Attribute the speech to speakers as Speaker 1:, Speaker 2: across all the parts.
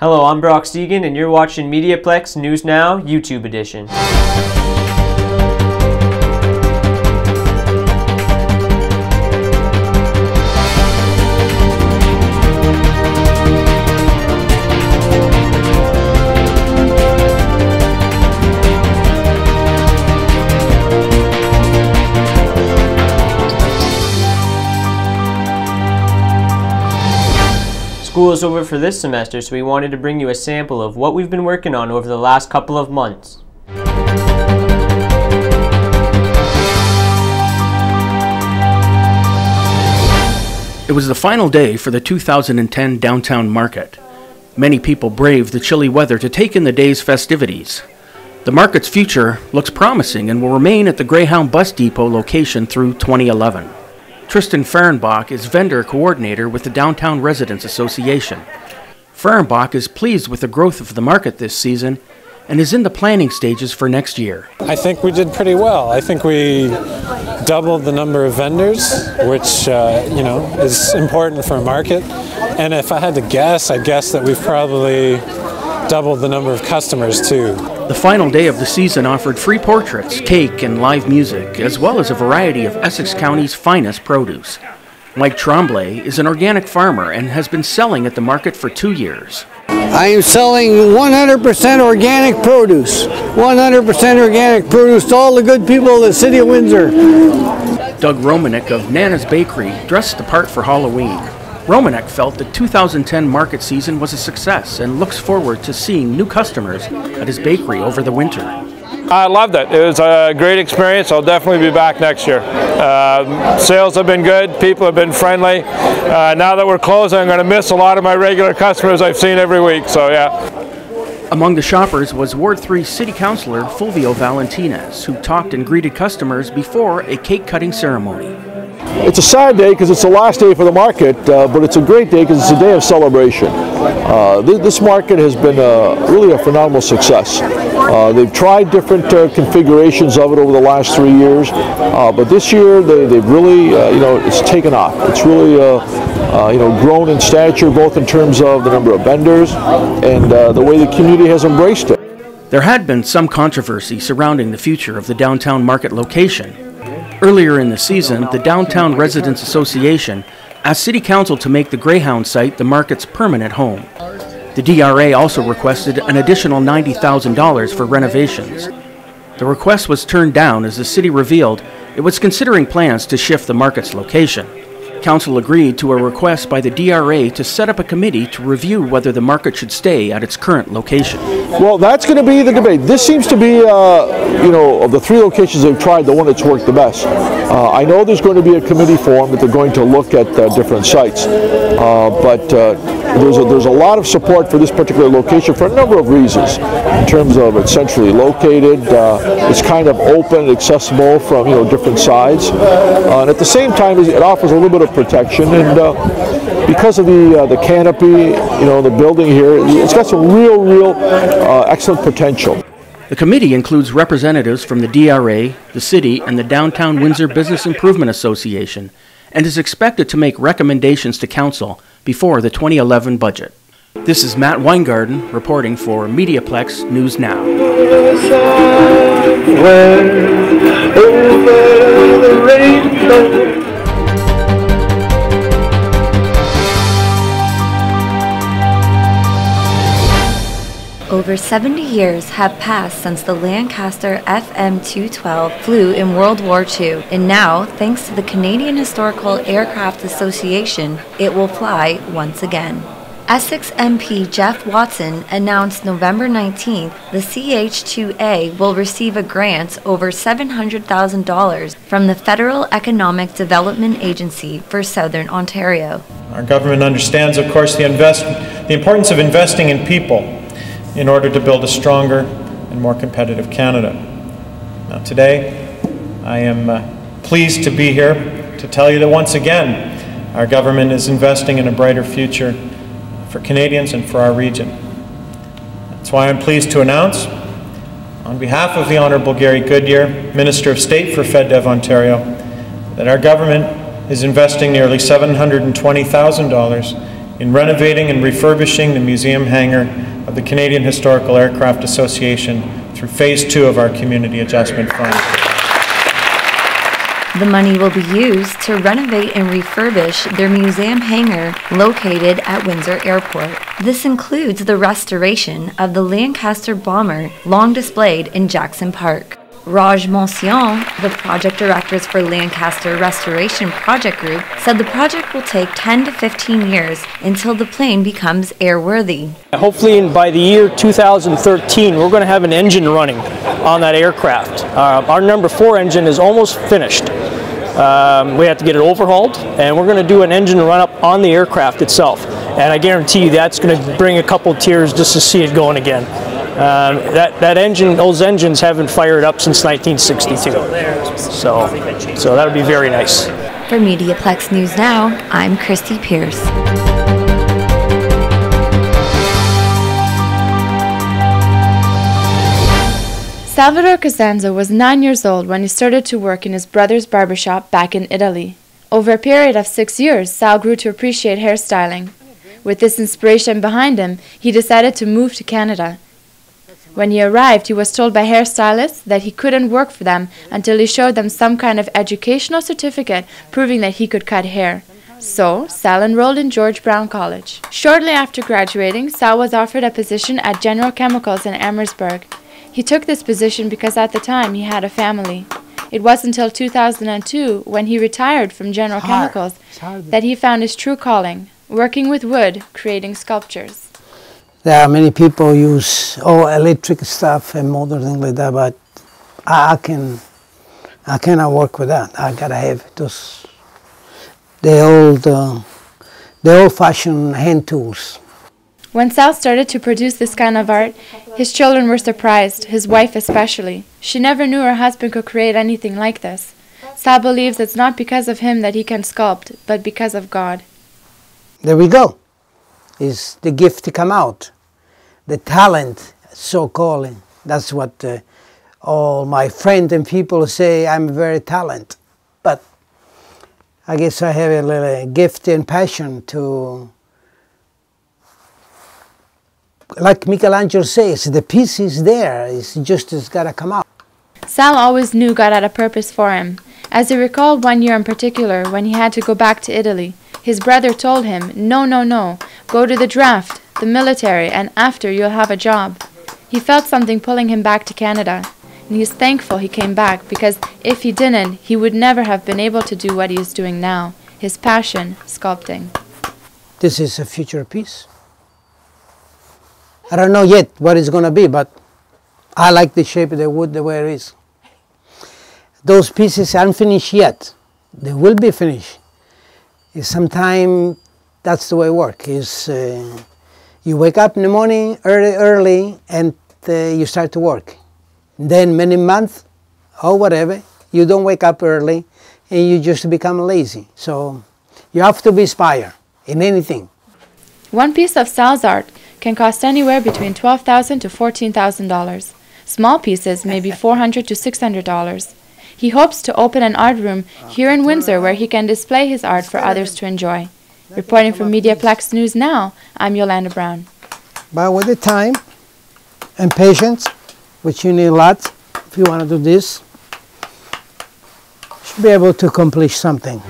Speaker 1: Hello, I'm Brock Stegan, and you're watching MediaPlex News Now, YouTube edition. School is over for this semester, so we wanted to bring you a sample of what we've been working on over the last couple of months.
Speaker 2: It was the final day for the 2010 downtown market. Many people braved the chilly weather to take in the day's festivities. The market's future looks promising and will remain at the Greyhound Bus Depot location through 2011. Tristan Fehrenbach is vendor coordinator with the Downtown Residents Association. Fehrenbach is pleased with the growth of the market this season and is in the planning stages for next year.
Speaker 3: I think we did pretty well. I think we doubled the number of vendors, which is important for a market. And if I had to guess, I'd guess that we've probably doubled the number of customers too.
Speaker 2: The final day of the season offered free portraits, cake, and live music, as well as a variety of Essex County's finest produce. Mike Tremblay is an organic farmer and has been selling at the market for 2 years.
Speaker 4: I am selling 100% organic produce. 100% organic produce to all the good people of the city of Windsor.
Speaker 2: Doug Romanek of Nana's Bakery dressed the part for Halloween. Romanek felt the 2010 market season was a success and looks forward to seeing new customers at his bakery over the winter.
Speaker 5: I loved it. It was a great experience. I'll definitely be back next year. Sales have been good. People have been friendly. Now that we're closed, I'm going to miss a lot of my regular customers I've seen every week. So yeah.
Speaker 2: Among the shoppers was Ward 3 City Councillor Fulvio Valentinez, who talked and greeted customers before a cake-cutting ceremony.
Speaker 6: It's a sad day because it's the last day for the market, but it's a great day because it's a day of celebration. This market has been really a phenomenal success. They've tried different configurations of it over the last 3 years, but this year they've really, it's taken off. It's really, grown in stature, both in terms of the number of vendors and the way the community has embraced it.
Speaker 2: There had been some controversy surrounding the future of the downtown market location. Earlier in the season, the Downtown Residents Association asked City Council to make the Greyhound site the market's permanent home. The DRA also requested an additional $90,000 for renovations. The request was turned down as the city revealed it was considering plans to shift the market's location. Council agreed to a request by the DRA to set up a committee to review whether the market should stay at its current location.
Speaker 6: Well, that's going to be the debate. This seems to be, of the 3 locations they've tried, the one that's worked the best. I know there's going to be a committee formed that they're going to look at different sites, but there's a lot of support for this particular location for a number of reasons. In terms of it's centrally located, it's kind of open, accessible from different sides, and at the same time it offers a little bit of protection, and because of the canopy, the building here, it's got some real excellent potential.
Speaker 2: The committee includes representatives from the DRA, the city, and the Downtown Windsor Business Improvement Association, and is expected to make recommendations to council before the 2011 budget. This is Matt Weingarten reporting for MediaPlex News Now.
Speaker 7: Over 70 years have passed since the Lancaster FM-212 flew in World War II, and now, thanks to the Canadian Historical Aircraft Association, it will fly once again. Essex MP Jeff Watson announced November 19th the CH-2A will receive a grant over $700,000 from the Federal Economic Development Agency for Southern Ontario.
Speaker 8: Our government understands, of course, the importance of investing in people in order to build a stronger and more competitive Canada. Now today, I am pleased to be here to tell you that once again, our government is investing in a brighter future for Canadians and for our region. That's why I'm pleased to announce, on behalf of the Honourable Gary Goodyear, Minister of State for FedDev Ontario, that our government is investing nearly $720,000 in renovating and refurbishing the museum hangar of the Canadian Historical Aircraft Association through Phase 2 of our Community Adjustment Fund.
Speaker 7: The money will be used to renovate and refurbish their museum hangar located at Windsor Airport. This includes the restoration of the Lancaster bomber long displayed in Jackson Park. Raj Monsion, the project directors for Lancaster Restoration Project Group, said the project will take 10 to 15 years until the plane becomes airworthy.
Speaker 9: Hopefully by the year 2013 we're going to have an engine running on that aircraft. Our number 4 engine is almost finished. We have to get it overhauled, and we're going to do an engine run up on the aircraft itself. And I guarantee you that's going to bring a couple tears just to see it going again. Those engines haven't fired up since 1962. So that would be very nice.
Speaker 7: For MediaPlex News Now, I'm Christy Pierce.
Speaker 10: Salvador Costanzo was 9 years old when he started to work in his brother's barbershop back in Italy. Over a period of 6 years, Sal grew to appreciate hairstyling. With this inspiration behind him, he decided to move to Canada. When he arrived, he was told by hairstylists that he couldn't work for them until he showed them some kind of educational certificate proving that he could cut hair. So, Sal enrolled in George Brown College. Shortly after graduating, Sal was offered a position at General Chemicals in Amherstburg. He took this position because at the time he had a family. It wasn't until 2002, when he retired from General Chemicals, that he found his true calling, working with wood, creating sculptures.
Speaker 4: There are many people use electric stuff and modern things like that, but I cannot work with that. I gotta have those the old-fashioned hand tools.
Speaker 10: When Sal started to produce this kind of art, his children were surprised, his wife especially. She never knew her husband could create anything like this. Sal believes it's not because of him that he can sculpt, but because of God.
Speaker 4: There we go. It's the gift to come out. The talent, so-called. That's what all my friends and people say, I'm very talented. But I guess I have a little gift and passion to, like Michelangelo says, the piece is there, it's got to come out.
Speaker 10: Sal always knew God had a purpose for him. As he recalled one year in particular when he had to go back to Italy, his brother told him, no, go to the draft, the military, and after you'll have a job. He felt something pulling him back to Canada, and he's thankful he came back, because if he didn't, he would never have been able to do what he is doing now, his passion, sculpting.
Speaker 4: This is a future piece. I don't know yet what it's going to be, but I like the shape of the wood the way it is. Those pieces aren't finished yet. They will be finished. Sometimes that's the way it works. You wake up in the morning early and you start to work. Then many months or whatever, you don't wake up early and you just become lazy. So you have to be inspired in anything.
Speaker 10: One piece of Sal's art can cost anywhere between $12,000 to $14,000. Small pieces may be $400 to $600. He hopes to open an art room here in Windsor where he can display his art for others to enjoy. Reporting from MediaPlex News Now, I'm Yolanda Brown.
Speaker 4: But with the time and patience, which you need a lot if you want to do this, you should be able to accomplish something.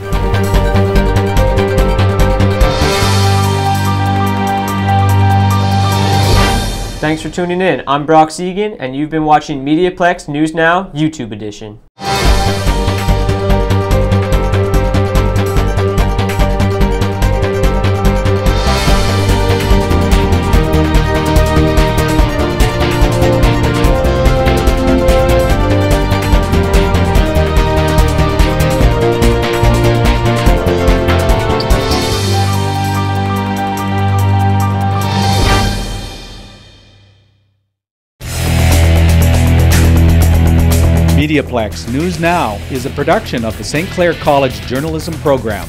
Speaker 1: Thanks for tuning in. I'm Brock Segan, and you've been watching MediaPlex News Now YouTube edition.
Speaker 11: MediaPlex News Now is a production of the St. Clair College Journalism Program.